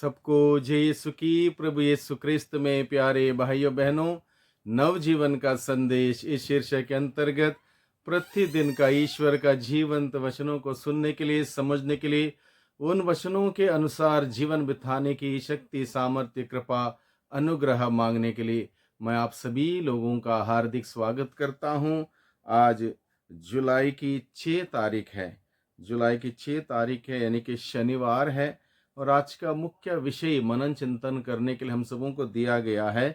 सबको जय यीशु की। प्रभु यीशु क्रिस्त में प्यारे भाइयों बहनों, नवजीवन का संदेश इस शीर्षक के अंतर्गत प्रतिदिन का ईश्वर का जीवंत वचनों को सुनने के लिए, समझने के लिए, उन वचनों के अनुसार जीवन बिताने की शक्ति, सामर्थ्य, कृपा, अनुग्रह मांगने के लिए मैं आप सभी लोगों का हार्दिक स्वागत करता हूं। आज जुलाई की 6 तारीख है। जुलाई की 6 तारीख है, यानी कि शनिवार है। और आज का मुख्य विषय मनन चिंतन करने के लिए हम सबों को दिया गया है,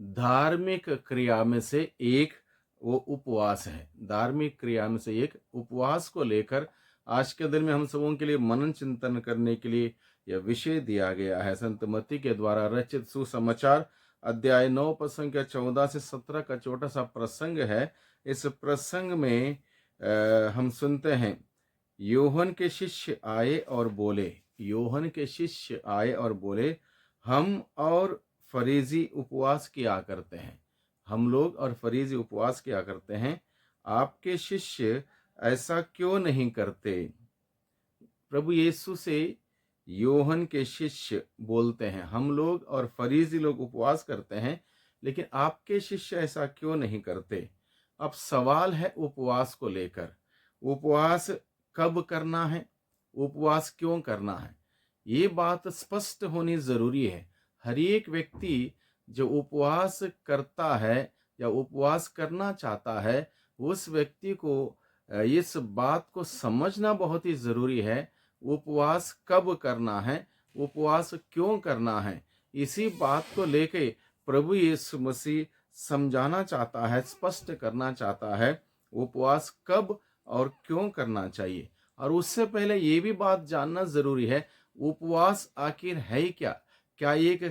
धार्मिक क्रिया में से एक वो उपवास है। धार्मिक क्रिया में से एक उपवास को लेकर आज के दिन में हम सबों के लिए मनन चिंतन करने के लिए यह विषय दिया गया है। संत मत्ती के द्वारा रचित सुसमाचार अध्याय 9 पद संख्या 14 से 17 का छोटा सा प्रसंग है। इस प्रसंग में हम सुनते हैं, यूहन्ना के शिष्य आए और बोले। यूहन्ना के शिष्य आए और बोले, हम और फरीसी उपवास किया करते हैं। हम लोग और फरीसी उपवास किया करते हैं, आपके शिष्य ऐसा क्यों नहीं करते? प्रभु यीशु से यूहन्ना के शिष्य बोलते हैं, हम लोग और फरीसी लोग उपवास करते हैं, लेकिन आपके शिष्य ऐसा क्यों नहीं करते? अब सवाल है उपवास को लेकर। उपवास कब करना है? उपवास क्यों करना है? ये बात स्पष्ट होनी जरूरी है। हर एक व्यक्ति जो उपवास करता है या उपवास करना चाहता है, उस व्यक्ति को इस बात को समझना बहुत ही जरूरी है, उपवास कब करना है, उपवास क्यों करना है। इसी बात को लेके प्रभु यीशु मसीह समझाना चाहता है, स्पष्ट करना चाहता है, उपवास कब और क्यों करना चाहिए। और उससे पहले ये भी बात जानना जरूरी है, उपवास आखिर है क्या? क्या एक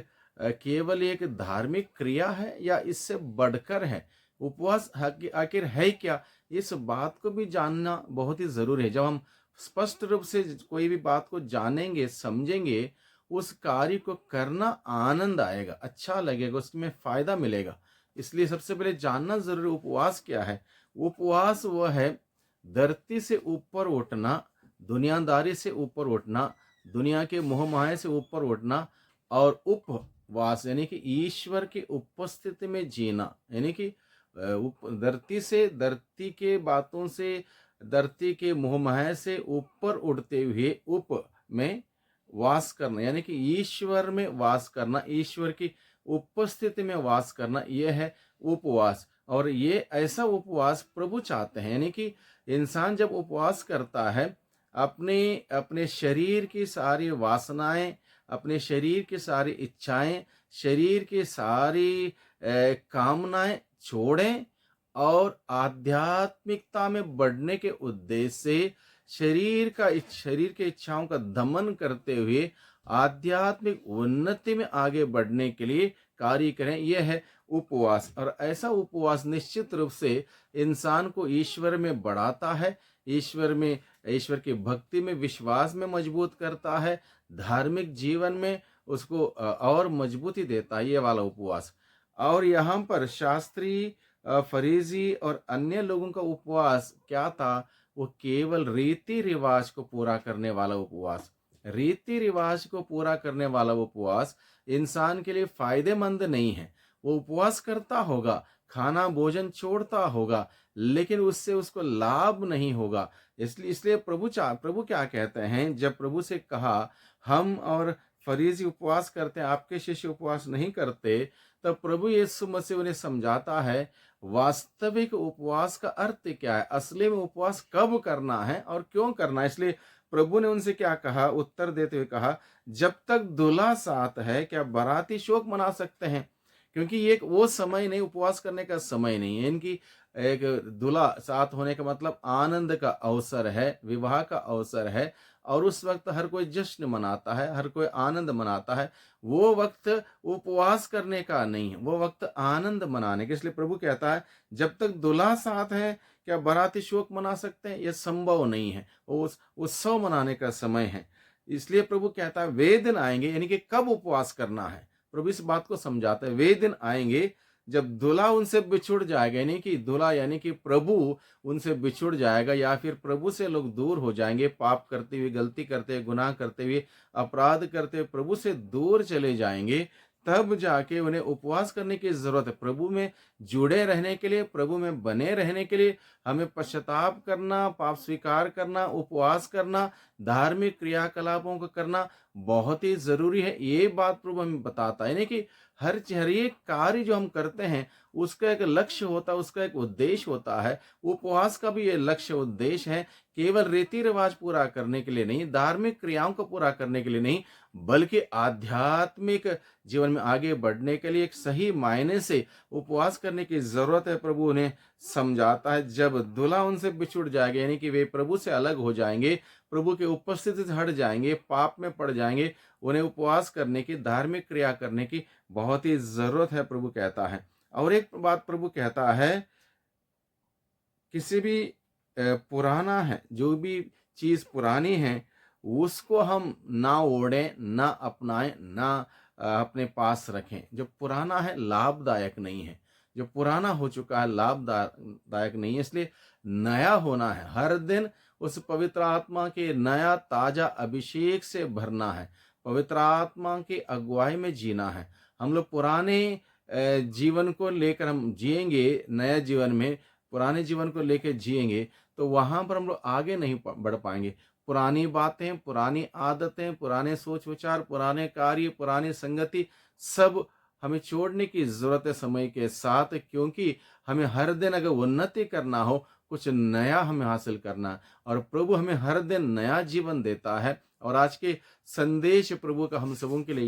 केवल एक धार्मिक क्रिया है या इससे बढ़कर है? उपवास आखिर है क्या? इस बात को भी जानना बहुत ही जरूरी है। जब हम स्पष्ट रूप से कोई भी बात को जानेंगे, समझेंगे, उस कार्य को करना आनंद आएगा, अच्छा लगेगा, उसमें फायदा मिलेगा। इसलिए सबसे पहले जानना जरूरी, उपवास क्या है। उपवास वह है, धरती से ऊपर उठना, दुनियादारी से ऊपर उठना, दुनिया के मोह माया से ऊपर उठना, और उपवास यानी कि ईश्वर की उपस्थिति में जीना। यानी कि धरती के बातों से, धरती के मोह माया से ऊपर उठते हुए उप में वास करना, यानी कि ईश्वर में वास करना, ईश्वर की उपस्थिति में वास करना, यह है उपवास। और ये ऐसा उपवास प्रभु चाहते हैं। यानी कि इंसान जब उपवास करता है, अपने अपने शरीर की सारी वासनाएं, अपने शरीर की सारी इच्छाएं, शरीर की सारी कामनाएं छोड़ें और आध्यात्मिकता में बढ़ने के उद्देश्य से शरीर के इच्छाओं का दमन करते हुए आध्यात्मिक उन्नति में आगे बढ़ने के लिए कार्य करें, यह है उपवास। और ऐसा उपवास निश्चित रूप से इंसान को ईश्वर में बढ़ाता है, ईश्वर की भक्ति में, विश्वास में मजबूत करता है, धार्मिक जीवन में उसको और मजबूती देता है, ये वाला उपवास। और यहाँ पर शास्त्री, फरीसी और अन्य लोगों का उपवास क्या था? वो केवल रीति रिवाज को पूरा करने वाला उपवास। रीति रिवाज को पूरा करने वाला उपवास इंसान के लिए फायदेमंद नहीं है। वो उपवास करता होगा, खाना भोजन छोड़ता होगा, लेकिन उससे उसको लाभ नहीं होगा। इसलिए प्रभु क्या कहते हैं? जब प्रभु से कहा, हम और फरीसी उपवास करते हैं, आपके शिष्य उपवास नहीं करते, तब प्रभु यीशु मसीह उन्हें समझाता है वास्तविक उपवास का अर्थ क्या है, असली में उपवास कब करना है और क्यों करना है। इसलिए प्रभु ने उनसे क्या कहा? उत्तर देते हुए कहा, जब तक दूल्हा साथ है क्या बाराती शोक मना सकते हैं? क्योंकि ये एक वो समय नहीं, उपवास करने का समय नहीं है। इनकी एक दूल्हा साथ होने का मतलब आनंद का अवसर है, विवाह का अवसर है, और उस वक्त हर कोई जश्न मनाता है, हर कोई आनंद मनाता है। वो वक्त उपवास करने का नहीं है, वो वक्त आनंद मनाने का। इसलिए प्रभु कहता है, जब तक दूल्हा साथ है क्या बाराती शोक मना सकते हैं? यह संभव नहीं है, वो उत्सव मनाने का समय है। इसलिए प्रभु कहता है वे दिन आएंगे, यानी कि कब उपवास करना है। प्रभु इस बात को समझाते हैं, वे दिन आएंगे जब दूल्हा उनसे बिछुड़ जाएगा, यानी कि दूल्हा यानी कि प्रभु उनसे बिछुड़ जाएगा, या फिर प्रभु से लोग दूर हो जाएंगे, पाप करते हुए, गलती करते हुए, गुनाह करते हुए, अपराध करते हुए प्रभु से दूर चले जाएंगे, तब जाके उन्हें उपवास करने की जरूरत है। प्रभु में जुड़े रहने के लिए, प्रभु में बने रहने के लिए हमें पश्चाताप करना, पाप स्वीकार करना, उपवास करना, धार्मिक क्रियाकलापों को करना बहुत ही जरूरी है। ये बात प्रभु हमें बताता है, यानी कि हर एक कार्य जो हम करते हैं उसका एक लक्ष्य होता है, उसका एक उद्देश्य होता है। उपवास का भी ये लक्ष्य उद्देश्य है, केवल रीति रिवाज पूरा करने के लिए नहीं, धार्मिक क्रियाओं को पूरा करने के लिए नहीं, बल्कि आध्यात्मिक जीवन में आगे बढ़ने के लिए एक सही मायने से उपवास करने की जरूरत है। प्रभु उन्हें समझाता है। जब दूल्हा उनसे बिछुड़ जाएगा, यानी कि वे प्रभु से अलग हो जाएंगे, प्रभु की उपस्थिति से हट जाएंगे, पाप में पड़ जाएंगे, उन्हें उपवास करने की, धार्मिक क्रिया करने की बहुत ही जरूरत है, प्रभु कहता है। और एक बात प्रभु कहता है, किसी भी पुराना है, जो भी चीज पुरानी है उसको हम ना ओढ़ें, ना अपनाएं, ना अपने पास रखें। जो पुराना है लाभदायक नहीं है, जो पुराना हो चुका है लाभदायक नहीं है। इसलिए नया होना है, हर दिन उस पवित्र आत्मा के नया ताजा अभिषेक से भरना है, पवित्र आत्मा की अगुवाई में जीना है। हम लोग पुराने जीवन को लेकर हम जिएंगे, नए जीवन में पुराने जीवन को लेकर जिएंगे, तो वहां पर हम लोग आगे नहीं बढ़ पाएंगे। पुरानी बातें, पुरानी आदतें, पुराने सोच विचार, पुराने कार्य, पुरानी संगति, सब हमें छोड़ने की जरूरत है समय के साथ, क्योंकि हमें हर दिन अगर उन्नति करना हो, कुछ नया हमें हासिल करना है, और प्रभु हमें हर दिन नया जीवन देता है। और आज के संदेश प्रभु का हम सबों के लिए